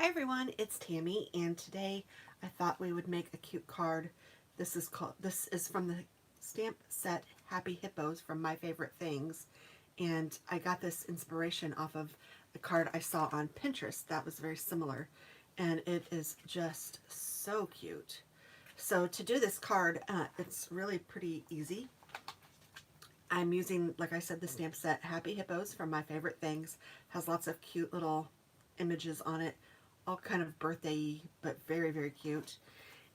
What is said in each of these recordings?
Hi everyone, it's Tammy, and today I thought we would make a cute card. This is from the stamp set Happy Hippos from My Favorite Things, and I got this inspiration off of a card I saw on Pinterest that was very similar, and it is just so cute. So to do this card, it's really pretty easy. I'm using, like I said, the stamp set Happy Hippos from My Favorite Things. Has lots of cute little images on it, all kind of birthday-y, but very, very cute.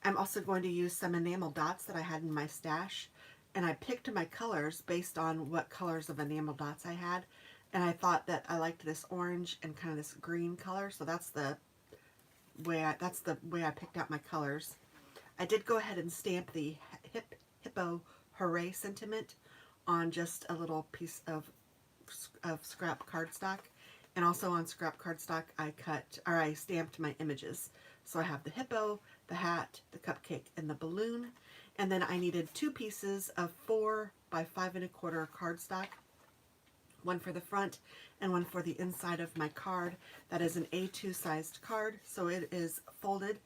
I'm also going to use some enamel dots that I had in my stash, and I picked my colors based on what colors of enamel dots I had, and I thought that I liked this orange and kind of this green color, so that's the way I picked out my colors. I did go ahead and stamp the Hippo Hooray sentiment on just a little piece of scrap cardstock, and also on scrap cardstock I stamped my images. So I have the hippo, the hat, the cupcake, and the balloon, and then I needed two pieces of 4 by 5 1/4 cardstock, one for the front and one for the inside of my card. That is an A2 sized card, so it is folded,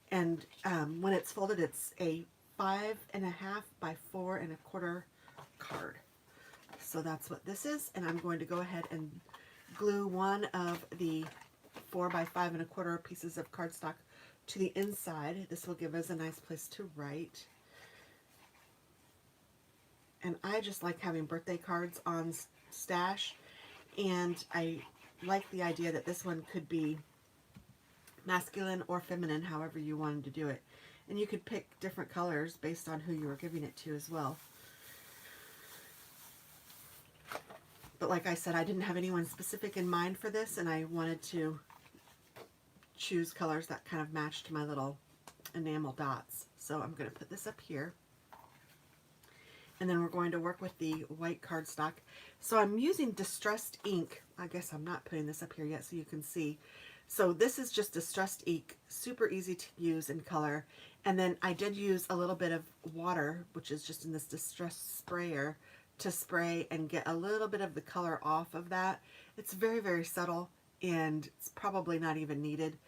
and when it's folded, it's a 5 1/2 by 4 1/4 card. So that's what this is, and I'm going to go ahead and glue one of the 4 by 5 1/4 pieces of cardstock to the inside. This will give us a nice place to write. And I just like having birthday cards on stash, and I like the idea that this one could be masculine or feminine, however you wanted to do it. And you could pick different colors based on who you were giving it to as well. But like I said, I didn't have anyone specific in mind for this, and I wanted to choose colors that kind of matched my little enamel dots. So I'm going to put this up here. And then we're going to work with the white cardstock. So I'm using distressed ink. I guess I'm not putting this up here yet so you can see. So this is just distressed ink, super easy to use in color. And then I did use a little bit of water, which is just in this distressed sprayer, to spray and get a little bit of the color off of that. It's very, very subtle, and it's probably not even needed,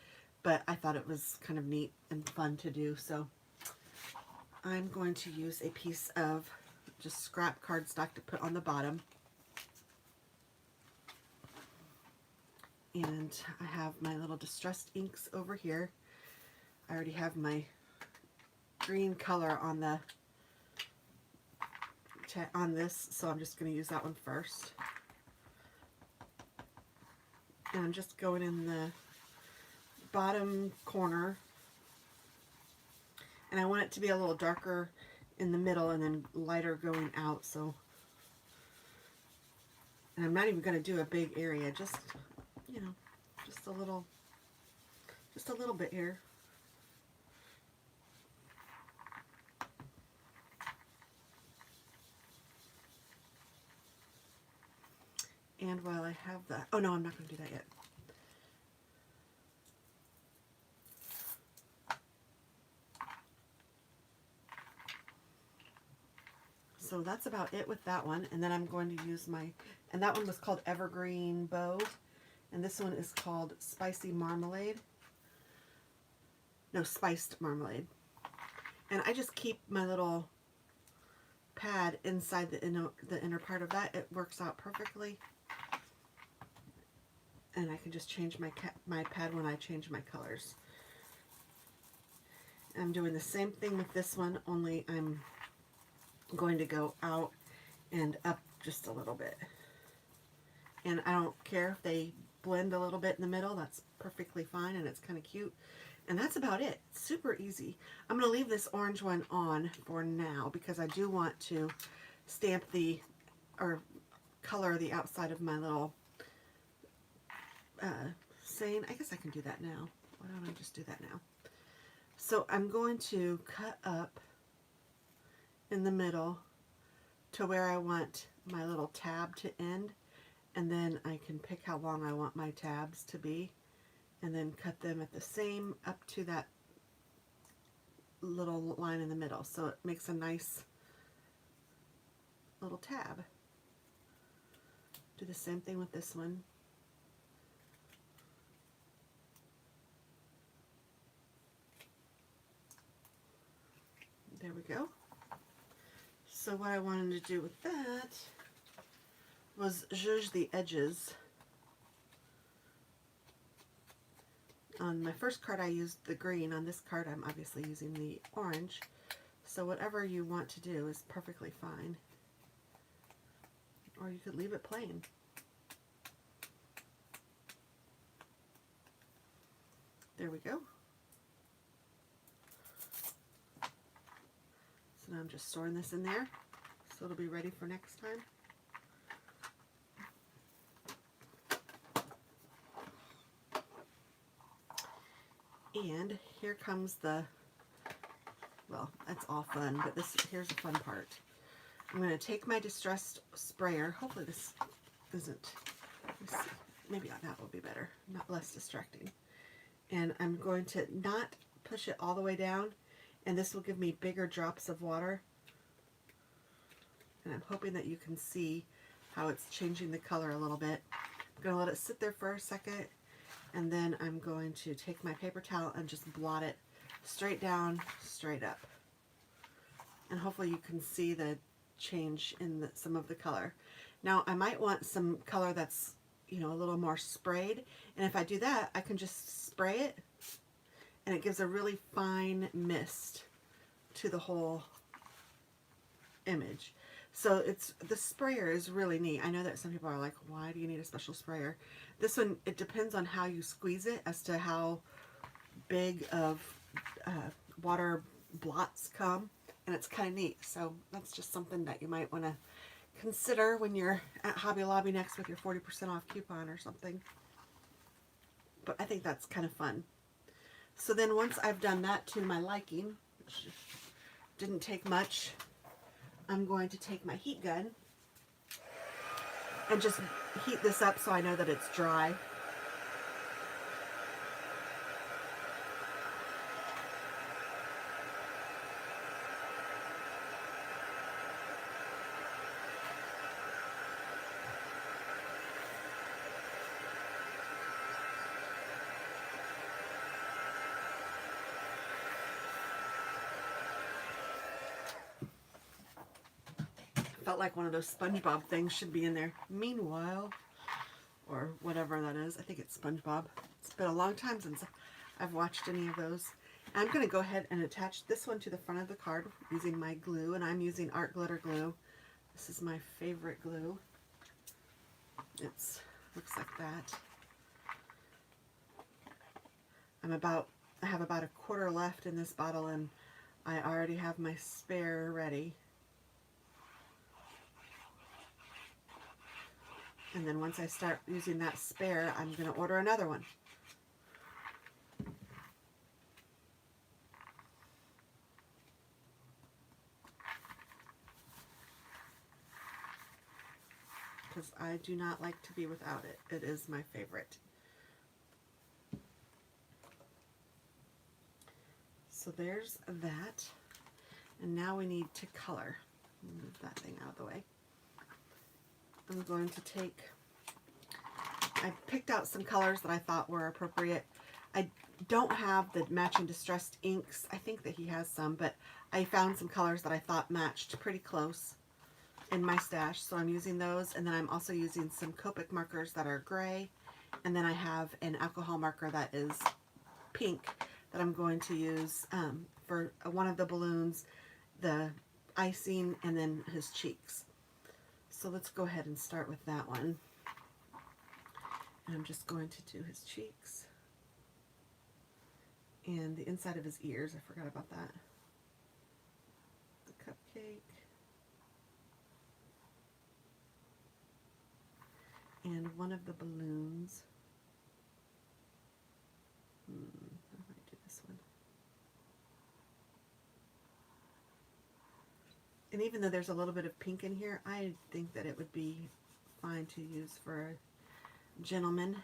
but I thought it was kind of neat and fun to do. So I'm going to use a piece of just scrap cardstock to put on the bottom. And I have my little distressed inks over here. I already have my green color on this, so I'm just going to use that one first. And I'm just going in the bottom corner, and I want it to be a little darker in the middle and then lighter going out. So, and I'm not even going to do a big area, just, you know, just a little bit here. And while I have that, oh no, I'm not going to do that yet. So that's about it with that one. And then I'm going to use and that one was called Evergreen Bow, and this one is called Spicy Marmalade. No, Spiced Marmalade. And I just keep my little pad inside the inner part of that. It works out perfectly. And I can just change my pad when I change my colors. I'm doing the same thing with this one, only I'm going to go out and up just a little bit. And I don't care if they blend a little bit in the middle, that's perfectly fine, and it's kind of cute. And that's about it. Super easy. I'm going to leave this orange one on for now because I do want to stamp or color the outside of my little saying. I guess I can do that now. Why don't I just do that now? So I'm going to cut up in the middle to where I want my little tab to end, and then I can pick how long I want my tabs to be, and then cut them at the same up to that little line in the middle, so it makes a nice little tab. Do the same thing with this one. There we go. So what I wanted to do with that was zhuzh the edges. On my first card I used the green. On this card I'm obviously using the orange. So whatever you want to do is perfectly fine. Or you could leave it plain. There we go. So now I'm just storing this in there so it'll be ready for next time. And here comes the, well, that's all fun, but here's the fun part. I'm going to take my distressed sprayer. Hopefully this isn't, maybe that will be better, not less distracting. And I'm going to not push it all the way down, and this will give me bigger drops of water. And I'm hoping that you can see how it's changing the color a little bit. I'm going to let it sit there for a second, and then I'm going to take my paper towel and just blot it straight down, straight up. And hopefully you can see the change in some of the color. Now I might want some color that's, you know, a little more sprayed, and if I do that I can just spray it and it gives a really fine mist to the whole image. So the sprayer is really neat. I know that some people are like, why do you need a special sprayer? This one, it depends on how you squeeze it as to how big of water blots come, and it's kind of neat. So that's just something that you might want to consider when you're at Hobby Lobby next with your 40% off coupon or something. But I think that's kind of fun. So then once I've done that to my liking, which didn't take much, I'm going to take my heat gun and just heat this up so I know that it's dry. Felt like one of those SpongeBob things should be in there. Meanwhile, or whatever that is. I think it's SpongeBob. It's been a long time since I've watched any of those. I'm going to go ahead and attach this one to the front of the card using my glue, and I'm using Art Glitter Glue. This is my favorite glue. It's looks like that. I have about a quarter left in this bottle, and I already have my spare ready. And then once I start using that spare, I'm going to order another one. Because I do not like to be without it. It is my favorite. So there's that. And now we need to color. Move that thing out of the way. I'm going to take, I picked out some colors that I thought were appropriate. I don't have the matching distressed inks. I think that he has some, but I found some colors that I thought matched pretty close in my stash, so I'm using those. And then I'm also using some Copic markers that are gray, and then I have an alcohol marker that is pink that I'm going to use for one of the balloons, the icing, and then his cheeks. So let's go ahead and start with that one. And I'm just going to do his cheeks and the inside of his ears. I forgot about that. The cupcake. And one of the balloons. I might do this one. And even though there's a little bit of pink in here, I think that it would be fine to use for a gentleman.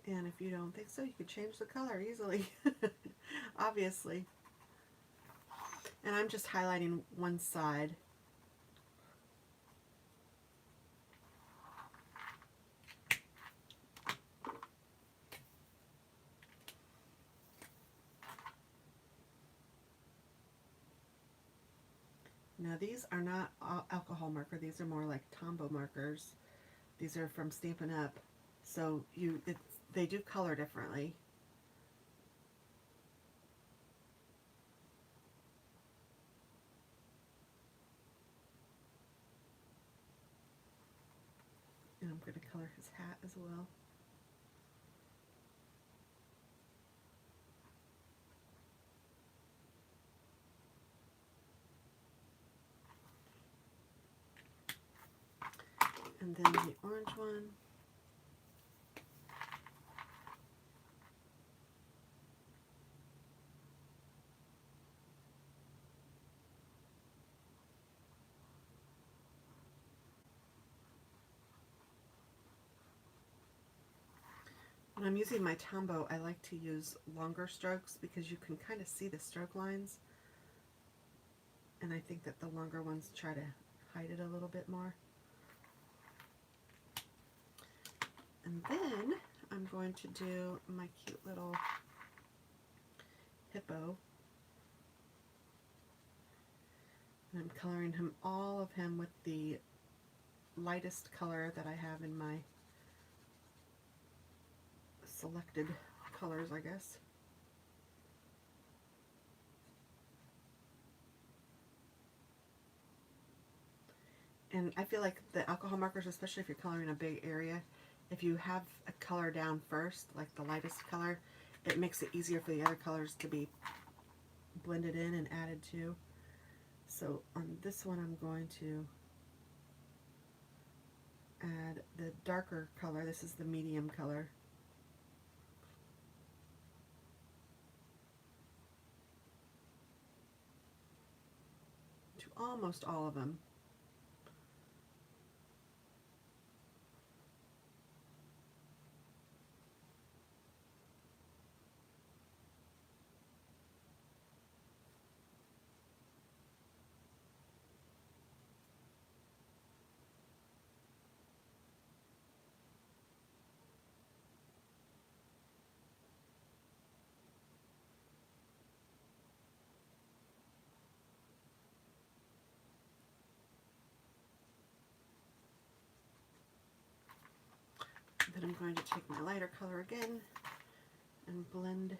And if you don't think so, you could change the color easily, obviously. And I'm just highlighting one side. Now these are not alcohol marker, these are more like Tombow markers. These are from Stampin' Up. So they do color differently. And I'm going to color his hat as well. And then the orange one. When I'm using my Tombow, I like to use longer strokes because you can kind of see the stroke lines. And I think that the longer ones try to hide it a little bit more. And then I'm going to do my cute little hippo. And I'm coloring him, all of him, with the lightest color that I have in my selected colors, I guess. And I feel like the alcohol markers, especially if you're coloring a big area, if you have a color down first, like the lightest color, it makes it easier for the other colors to be blended in and added to. So on this one I'm going to add the darker color. This is the medium color. To almost all of them. Then I'm going to take my lighter color again and blend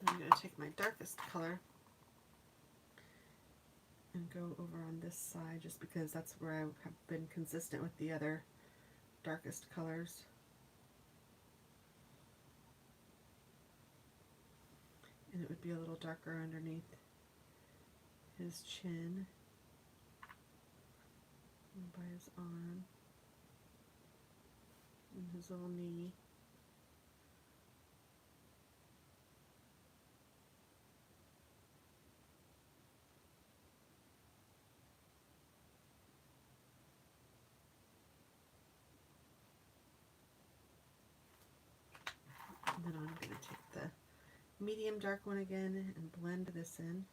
I'm going to take my darkest color and go over on this side, just because that's where I have been consistent with the other darkest colors. And it would be a little darker underneath his chin and by his arm and his little knee. And then I'm going to take the medium dark one again and blend this in.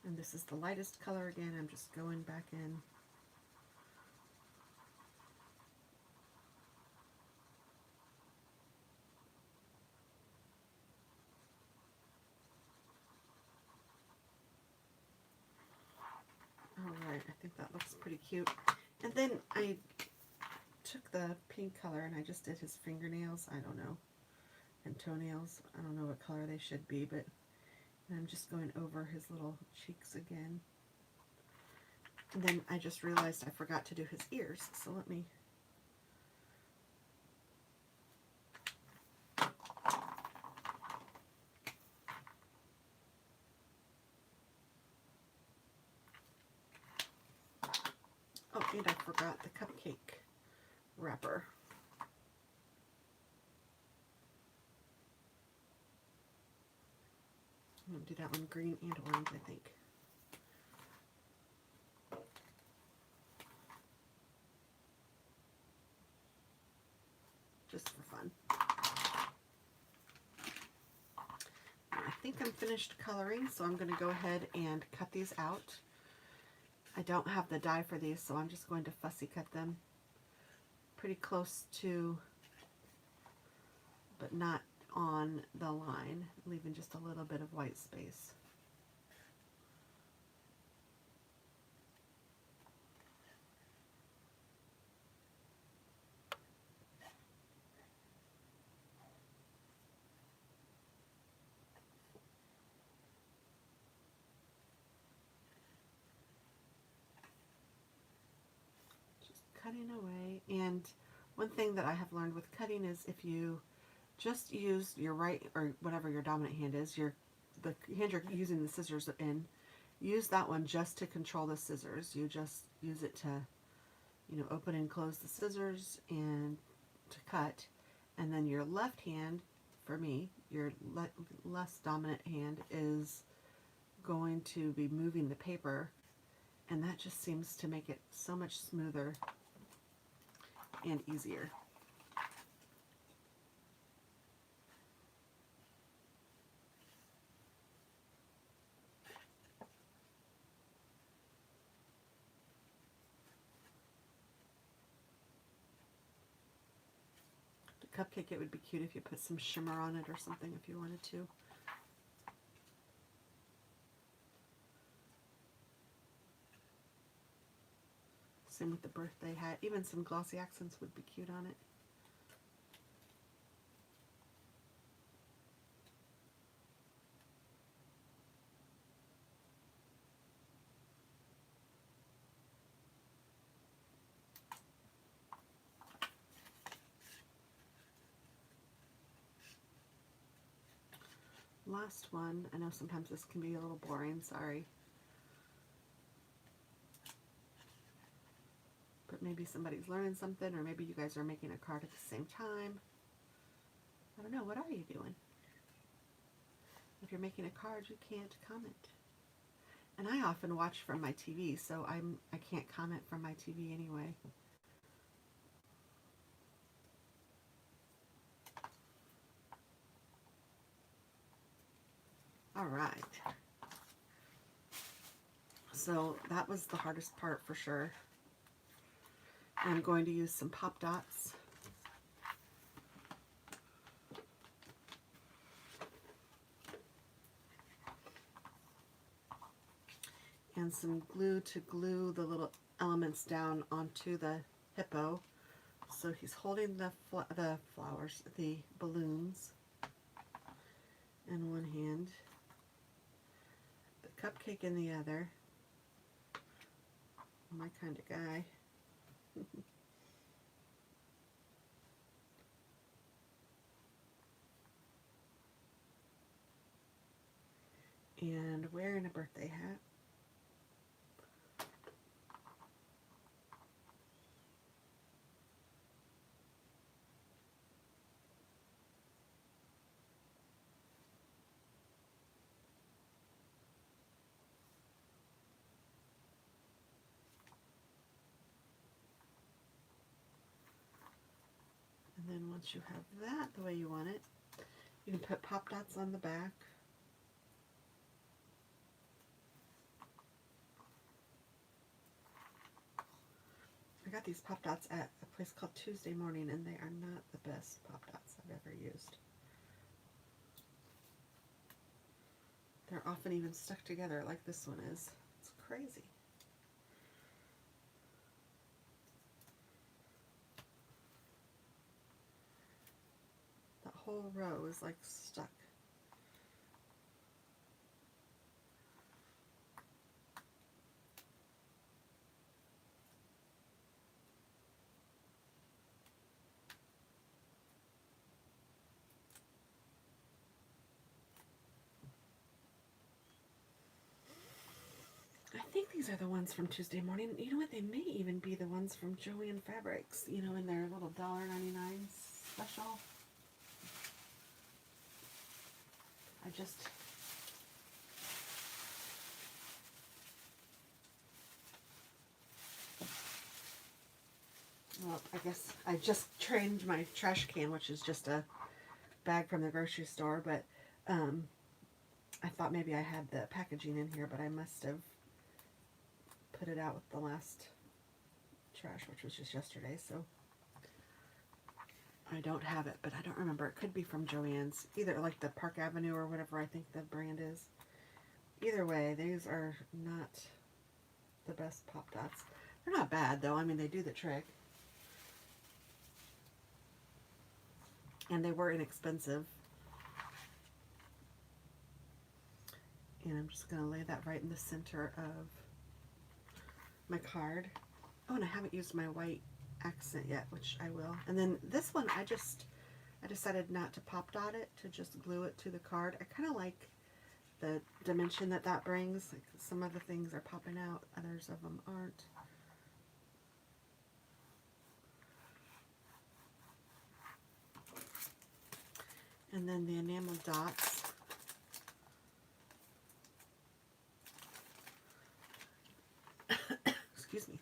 And this is the lightest color again. I'm just going back in. Alright, I think that looks pretty cute. And then I took the pink color and I just did his fingernails, I don't know, and toenails. I don't know what color they should be, but I'm just going over his little cheeks again. And then I just realized I forgot to do his ears, so let me oh, and I forgot the cupcake wrapper. I'm going to do that one green and orange, I think. Just for fun. I think I'm finished coloring, so I'm going to go ahead and cut these out. I don't have the die for these, so I'm just going to fussy cut them pretty close to, but not on the line, leaving just a little bit of white space. Cutting away. And one thing that I have learned with cutting is if you just use your right, or whatever your dominant hand is, the hand you're using the scissors in, use that one just to control the scissors. You just use it to, you know, open and close the scissors and to cut. And then your left hand, for me, your less dominant hand is going to be moving the paper, and that just seems to make it so much smoother and easier. The cupcake, it would be cute if you put some shimmer on it or something if you wanted to. Same with the birthday hat. Even some glossy accents would be cute on it. Last one. I know sometimes this can be a little boring, sorry. But maybe somebody's learning something, or maybe you guys are making a card at the same time. I don't know, what are you doing? If you're making a card, you can't comment. And I often watch from my TV, so I can't comment from my TV anyway. All right. So that was the hardest part for sure. I'm going to use some pop dots. And some glue to glue the little elements down onto the hippo. So he's holding the flowers, the balloons in one hand, the cupcake in the other. My kind of guy. And wearing a birthday hat. And then once you have that the way you want it, you can put pop dots on the back. I got these pop dots at a place called Tuesday Morning, and they are not the best pop dots I've ever used. They're often even stuck together like this one is. It's crazy. That whole row is like stuck. I think these are the ones from Tuesday Morning. You know what? They may even be the ones from Joann Fabrics, you know, in their little $1.99 special. I just I guess I just changed my trash can, which is just a bag from the grocery store, but I thought maybe I had the packaging in here, but I must have put it out with the last trash, which was just yesterday, so I don't have it, but I don't remember. It could be from Joann's, either like the Park Avenue or whatever I think the brand is. Either way, these are not the best Pop Dots. They're not bad, though. I mean, they do the trick. And they were inexpensive. And I'm just going to lay that right in the center of my card. Oh, and I haven't used my white accent yet, which I will. And then this one, I decided not to pop dot it, to just glue it to the card. I kind of like the dimension that that brings. Like, some of the things are popping out, others of them aren't. And then the enamel dots. Excuse me.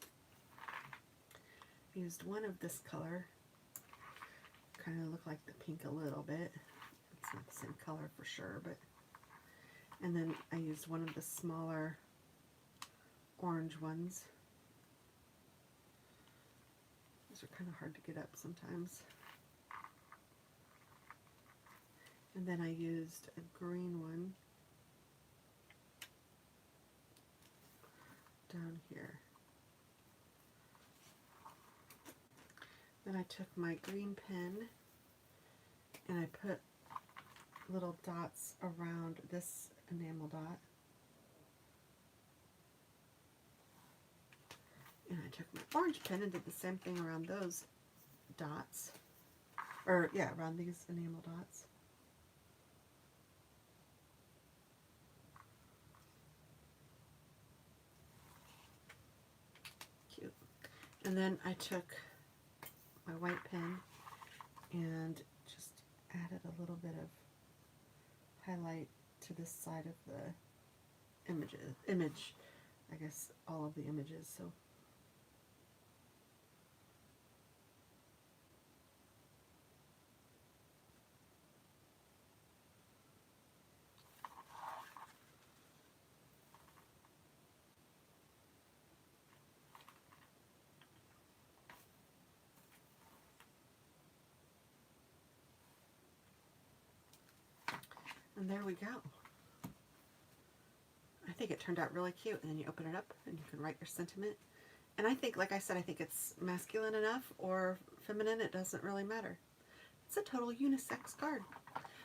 Used one of this color. Kind of look like the pink a little bit. It's not the same color for sure, but. And then I used one of the smaller orange ones. These are kind of hard to get up sometimes. And then I used a green one down here. Then I took my green pen and I put little dots around this enamel dot. And I took my orange pen and did the same thing around those dots. Or, yeah, around these enamel dots. Cute. And then I took my white pen and just added a little bit of highlight to this side of the image, I guess all of the images. So and there we go. I think it turned out really cute, and then you open it up and you can write your sentiment. And I think, like I said, I think it's masculine enough or feminine, it doesn't really matter. It's a total unisex card.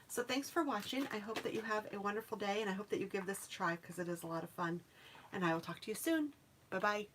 So thanks for watching. I hope that you have a wonderful day, and I hope that you give this a try because it is a lot of fun. And I will talk to you soon. Bye-bye.